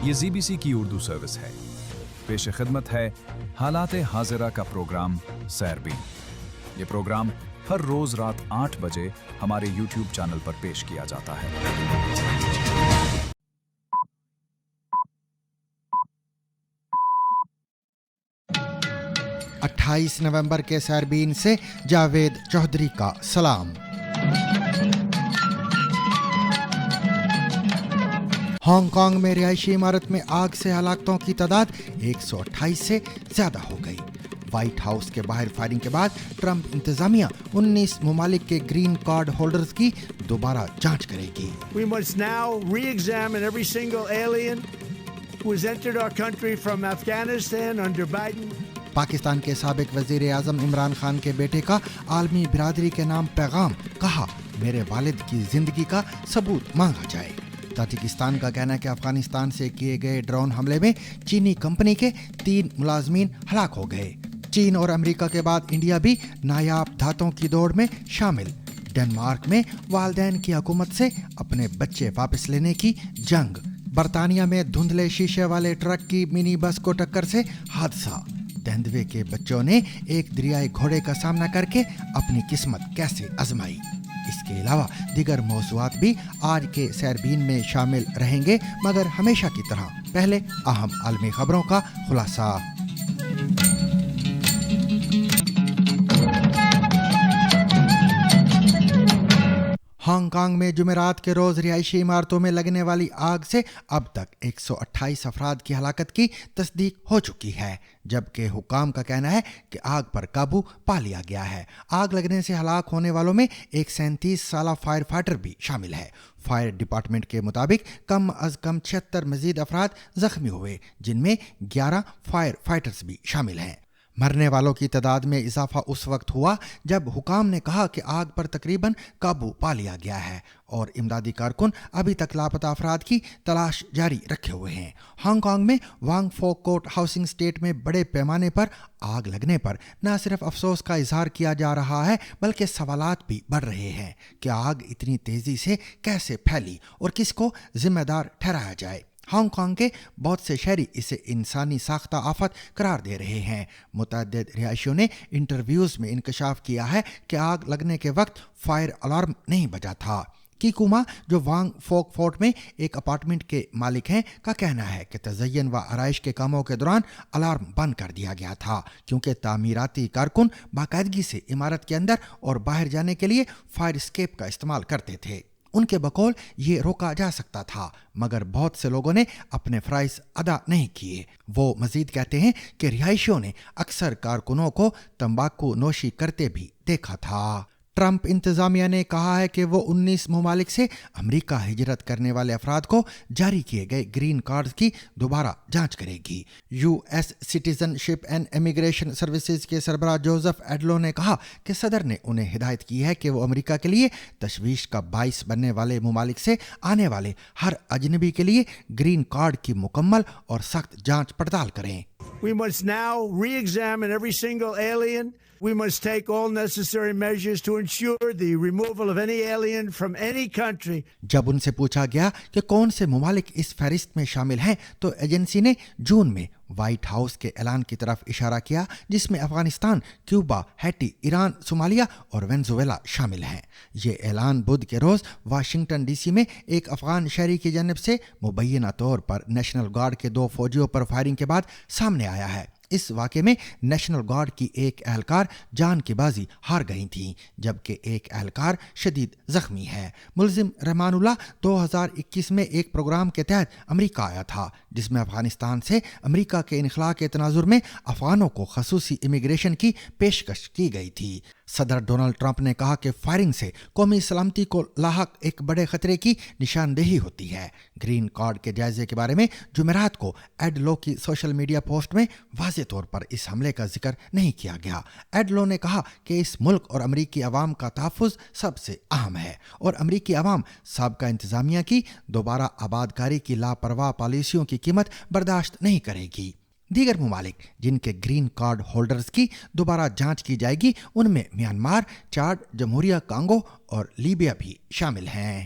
یہ ZBC کی Urdu service ہے. پیش خدمت ہے حالات حاضرہ کا پروگرام سیربین. یہ پروگرام ہر روز رات 8 بجے ہمارے YouTube چینل پر پیش کیا جاتا ہے. 28 نومبر کے سیربین سے جاوید چودھری کا سلام. ہانگ کانگ میں رہائشی عمارت میں آگ سے ہلاکتوں کی تعداد 128 سے زیادہ ہو گئی. وائٹ ہاؤس کے باہر فائرنگ کے بعد ٹرمپ انتظامیہ 19 ممالک کے گرین کارڈ ہولڈرز کی دوبارہ جانچ کرے گی. We must now re-examine every single alien who has entered our country from Afghanistan under Biden. Pakistan کے سابق وزیر اعظم عمران خان کے بیٹے کا عالمی برادری کے نام پیغام. کہا میرے والد کی زندگی کا ثبوت مانگا جائے. تاجکستان کا کہنا ہے کہ افغانستان سے کیے گئے ڈرون حملے میں چینی کمپنی کے 3 ملازمین ہلاک ہو گئے. چین اور امریکہ کے بعد انڈیا بھی نایاب دھاتوں کی دوڑ میں شامل. ڈنمارک میں والدین کی حکومت سے اپنے بچے واپس لینے کی جنگ. برطانیہ میں دھندلے شیشے والے ٹرک کی منی بس کو ٹکر سے حادثہ. دہندوے کے بچوں نے ایک دریائے گھوڑے کا سامنا کر کے اپنی قسمت کیسے آزمائی. اس کے علاوہ دیگر موضوعات بھی آج کے سیربین میں شامل رہیں گے، مگر ہمیشہ کی طرح پہلے اہم عالمی خبروں کا خلاصہ. ہانگ کانگ میں جمعرات کے روز رہائشی عمارتوں میں لگنے والی آگ سے اب تک 128 افراد کی ہلاکت کی تصدیق ہو چکی ہے، جبکہ حکام کا کہنا ہے کہ آگ پر قابو پا لیا گیا ہے. آگ لگنے سے ہلاک ہونے والوں میں ایک 37 سالہ فائر فائٹر بھی شامل ہے. فائر ڈپارٹمنٹ کے مطابق کم از کم 76 مزید افراد زخمی ہوئے، جن میں 11 فائر فائٹرز بھی شامل ہیں. مرنے والوں کی تعداد میں اضافہ اس وقت ہوا جب حکام نے کہا کہ آگ پر تقریباً قابو پا لیا گیا ہے اور امدادی کارکن ابھی تک لاپتہ افراد کی تلاش جاری رکھے ہوئے ہیں. ہانگ کانگ میں وانگ فوک کوٹ ہاؤسنگ اسٹیٹ میں بڑے پیمانے پر آگ لگنے پر نہ صرف افسوس کا اظہار کیا جا رہا ہے بلکہ سوالات بھی بڑھ رہے ہیں کہ آگ اتنی تیزی سے کیسے پھیلی اور کس کو ذمہ دار ٹھہرایا جائے. ہانگ کانگ کے بہت سے شہری اسے انسانی ساختہ آفت قرار دے رہے ہیں. متعدد رہائشیوں نے انٹرویوز میں انکشاف کیا ہے کہ آگ لگنے کے وقت فائر الارم نہیں بجا تھا. کیکوما جو وانگ فوک فورٹ میں ایک اپارٹمنٹ کے مالک ہیں کا کہنا ہے کہ تزئین و آرائش کے کاموں کے دوران الارم بند کر دیا گیا تھا کیونکہ تعمیراتی کارکن باقاعدگی سے عمارت کے اندر اور باہر جانے کے لیے فائر اسکیپ کا استعمال کرتے تھے. ان کے بقول یہ روکا جا سکتا تھا مگر بہت سے لوگوں نے اپنے فرائض ادا نہیں کیے. وہ مزید کہتے ہیں کہ رہائشیوں نے اکثر کارکنوں کو تمباکو نوشی کرتے بھی دیکھا تھا. ٹرمپ انتظامیہ نے کہا ہے کہ وہ 19 ممالک سے امریکہ ہجرت کرنے والے افراد کو جاری کیے گئے گرین کارڈز کی دوبارہ جانچ کرے گی. US citizen ship and immigration services کے سربراہ جوزف ایڈلو نے کہا کہ صدر نے انہیں ہدایت کی ہے کہ وہ امریکہ کے لیے تشویش کا باعث بننے والے ممالک سے آنے والے ہر اجنبی کے لیے گرین کارڈ کی مکمل اور سخت جانچ پڑتال کریں. We must now re-examine every single alien. We must take all necessary measures to ensure the removal of any alien from any country. جب ان سے پوچھا گیا کہ کون سے ممالک اس فہرست میں شامل ہیں تو ایجنسی نے جون میں وائٹ ہاؤس کے اعلان کی طرف اشارہ کیا جس میں Afghanistan, Cuba, Haiti, Iran, Somalia اور وینزویلا شامل ہیں. یہ اعلان بدھ کے روز واشنگٹن DC میں ایک افغان شہری کی جانب سے مبینہ طور پر نیشنل گارڈ کے 2 فوجیوں پر فائرنگ کے بعد سامنے آیا ہے. اس واقعے میں نیشنل گارڈ کی ایک اہلکار جان کی بازی ہار گئی تھیں جبکہ ایک اہلکار شدید زخمی ہے. ملزم رحمان اللہ 2021 میں ایک پروگرام کے تحت امریکہ آیا تھا جس میں افغانستان سے امریکہ کے انخلاء کے تناظر میں افغانوں کو خصوصی امیگریشن کی پیشکش کی گئی تھی. صدر ڈونلڈ ٹرمپ نے کہا کہ فائرنگ سے قومی سلامتی کو لاحق ایک بڑے خطرے کی نشاندہی ہوتی ہے. گرین کارڈ کے جائزے کے بارے میں جمعرات کو ایڈلو کی سوشل میڈیا پوسٹ میں واضح طور پر اس حملے کا ذکر نہیں کیا گیا. ایڈلو نے کہا کہ اس ملک اور امریکی عوام کا تحفظ سب سے اہم ہے اور امریکی عوام سابقہ انتظامیہ کی دوبارہ آبادکاری کی لاپرواہ پالیسیوں کی قیمت برداشت نہیں کرے گی. دیگر ممالک جن کے گرین کارڈ ہولڈرز کی دوبارہ جانچ کی جائے گی ان میں میانمار، چاڈ، جمہوریہ کانگو اور لیبیا بھی شامل ہیں.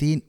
3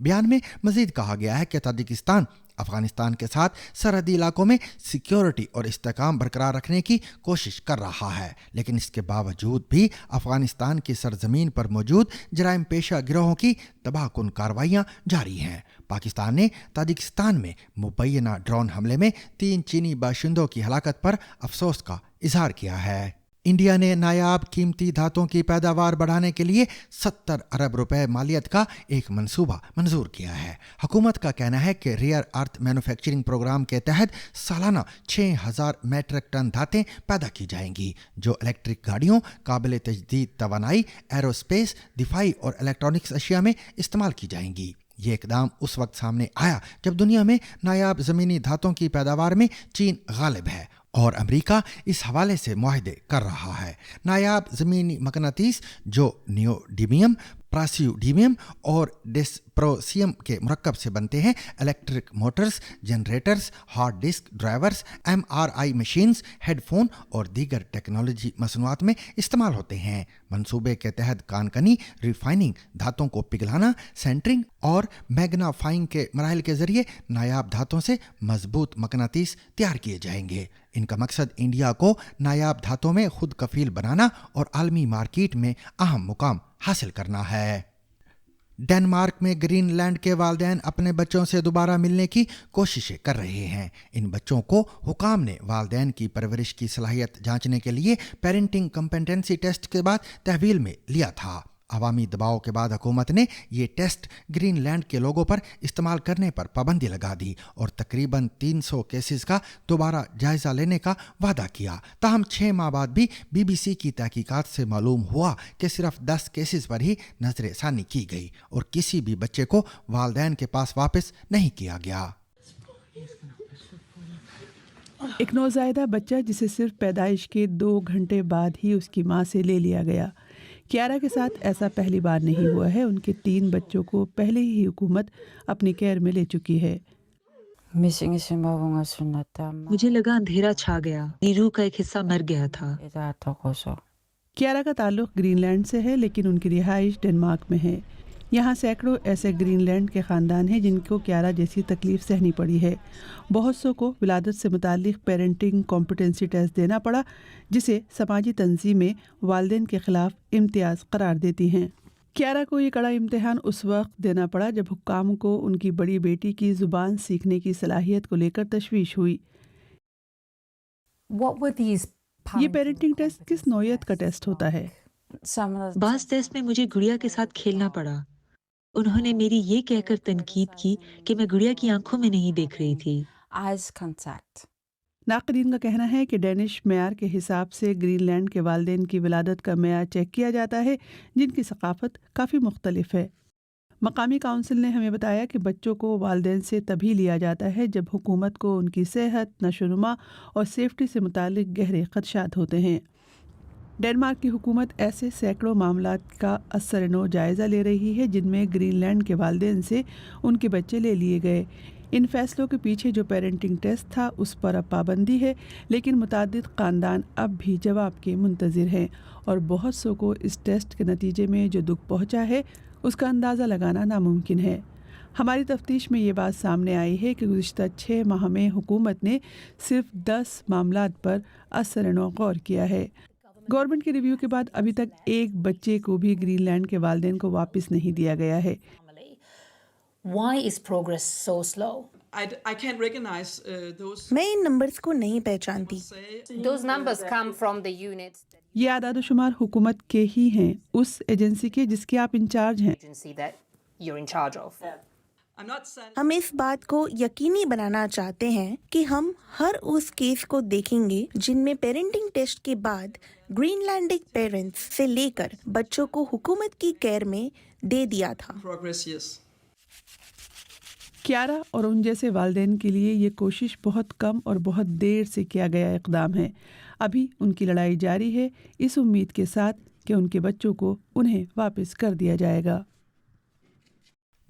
بیان میں مزید کہا گیا ہے کہ تاجکستان افغانستان کے ساتھ سرحدی علاقوں میں سیکیورٹی اور استحکام برقرار رکھنے کی کوشش کر رہا ہے، لیکن اس کے باوجود بھی افغانستان کی سرزمین پر موجود جرائم پیشہ گروہوں کی تباہ کن کارروائیاں جاری ہیں۔ پاکستان نے تاجکستان میں مبینہ ڈرون حملے میں 3 چینی باشندوں کی ہلاکت پر افسوس کا اظہار کیا ہے۔ انڈیا نے نایاب قیمتی دھاتوں کی پیداوار بڑھانے کے لیے 70 ارب روپے مالیت کا ایک منصوبہ منظور کیا ہے۔ حکومت کا کہنا ہے کہ ریئر ارتھ مینوفیکچرنگ پروگرام کے تحت سالانہ 6000 میٹرک ٹن دھاتیں پیدا کی جائیں گی، جو الیکٹرک گاڑیوں، قابل تجدید توانائی، ایروسپیس، دفاعی اور الیکٹرانکس اشیاء میں استعمال کی جائیں گی۔ یہ اقدام اس وقت سامنے آیا جب دنیا میں نایاب زمینی دھاتوں کی پیداوار میں چین غالب ہے اور امریکہ اس حوالے سے معاہدے کر رہا ہے۔ نایاب زمینی مقناطیس جو نیوڈیمیم، پراسیوڈیمیم اور ڈسپروسیم کے مرکب سے بنتے ہیں، electric motors, generators, hard disk drivers, MRI machines, headphone اور دیگر ٹیکنالوجی مصنوعات میں استعمال ہوتے ہیں۔ منصوبے کے تحت کانکنی، ریفائننگ، دھاتوں کو پگھلانا، سینٹرنگ اور میگنافائنگ کے مراحل کے ذریعے نایاب دھاتوں سے مضبوط مقناطیس تیار کیے جائیں گے۔ ان کا مقصد انڈیا کو نایاب دھاتوں میں خود کفیل بنانا اور عالمی مارکیٹ میں اہم مقام حاصل کرنا ہے۔ ڈنمارک میں گرین لینڈ کے والدین اپنے بچوں سے دوبارہ ملنے کی کوششیں کر رہے ہیں۔ ان بچوں کو حکام نے والدین کی پرورش کی صلاحیت جانچنے کے لیے پیرنٹنگ کمپیٹنسی ٹیسٹ کے بعد تحویل میں لیا تھا۔ عوامی دباؤ کے بعد حکومت نے یہ ٹیسٹ گرین لینڈ کے لوگوں پر استعمال کرنے پر پابندی لگا دی اور تقریباً 300 کیسز کا دوبارہ جائزہ لینے کا وعدہ کیا۔ تاہم 6 ماہ بعد بھی BBC کی تحقیقات سے معلوم ہوا کہ صرف 10 کیسز پر ہی نظر ثانی کی گئی اور کسی بھی بچے کو والدین کے پاس واپس نہیں کیا گیا۔ ایک نوزائیدہ بچہ جسے صرف پیدائش کے 2 گھنٹے بعد ہی اس کی ماں سے لے لیا گیا۔ کیارا کے ساتھ ایسا پہلی بار نہیں ہوا ہے۔ ان کے 3 بچوں کو پہلے ہی حکومت اپنی کیئر میں لے چکی ہے۔ مجھے لگا اندھیرا چھا گیا، میری روح کا ایک حصہ مر گیا تھا۔ کیارا کا تعلق گرین لینڈ سے ہے، لیکن ان کی رہائش ڈنمارک میں ہے۔ یہاں سینکڑوں ایسے گرین لینڈ کے خاندان ہیں جن کو کیارا جیسی تکلیف سہنی پڑی ہے۔ بہت سو کو ولادت سے متعلق پیرنٹنگ کمپیٹنسی ٹیسٹ دینا پڑا، جسے سماجی تنظیمیں والدین کے خلاف امتیاز قرار دیتی ہیں۔ کیارا کو یہ کڑا امتحان اس وقت دینا پڑا جب حکام کو ان کی بڑی بیٹی کی زبان سیکھنے کی صلاحیت کو لے کر تشویش ہوئی۔ یہ پیرنٹنگ ٹیسٹ کس نوعیت کا ٹیسٹ ہوتا ہے؟ بعض ٹیسٹ میں مجھے گڑیا کے ساتھ کھیلنا پڑا۔ انہوں نے میری یہ کہہ کر تنقید کی کہ میں گڑیا کی آنکھوں میں نہیں دیکھ رہی تھی۔ ناقدین کا کہنا ہے کہ ڈینش معیار کے حساب سے گرین لینڈ کے والدین کی ولادت کا معیار چیک کیا جاتا ہے، جن کی ثقافت کافی مختلف ہے۔ مقامی کونسل نے ہمیں بتایا کہ بچوں کو والدین سے تبھی لیا جاتا ہے جب حکومت کو ان کی صحت، نشو و نما اور سیفٹی سے متعلق گہرے خدشات ہوتے ہیں۔ ڈنمارک کی حکومت ایسے سینکڑوں معاملات کا اثر نو جائزہ لے رہی ہے جن میں گرین لینڈ کے والدین سے ان کے بچے لے لیے گئے۔ ان فیصلوں کے پیچھے جو پیرنٹنگ ٹیسٹ تھا اس پر اب پابندی ہے، لیکن متعدد خاندان اب بھی جواب کے منتظر ہیں اور بہت سو کو اس ٹیسٹ کے نتیجے میں جو دکھ پہنچا ہے اس کا اندازہ لگانا ناممکن ہے۔ ہماری تفتیش میں یہ بات سامنے آئی ہے کہ گزشتہ 6 ماہ میں حکومت نے صرف 10 معاملات پر اثر نو غور کیا ہے۔ گورنمنٹ کے ریویو کے بعد ابھی تک ایک بچے کو بھی گرین لینڈ کے والدین کو واپس نہیں دیا گیا ہے۔ Why is progress so slow? I can't recognize those. میں ان نمبرز کو نہیں پہچانتی۔ Those numbers come from the units یہ اعداد و شمار حکومت کے ہی ہیں، اس ایجنسی کے جس کے آپ انچارج ہیں۔ agency that you're in charge of. I'm not saying. ہم اس بات کو یقینی بنانا چاہتے ہیں کہ ہم ہر اس کیس کو دیکھیں گے جن میں پیرنٹنگ ٹیسٹ کے بعد گرین لینڈک پیرنٹس سے لے کر بچوں کو حکومت کی کیئر میں دے دیا تھا۔ Progress, yes. کیارا اور ان جیسے والدین کے لیے یہ کوشش بہت کم اور بہت دیر سے کیا گیا اقدام ہے۔ ابھی ان کی لڑائی جاری ہے، اس امید کے ساتھ کہ ان کے بچوں کو انہیں واپس کر دیا جائے گا۔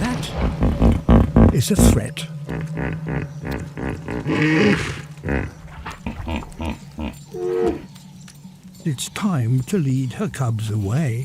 That is a threat. It's time to lead her cubs away.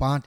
5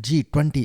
G20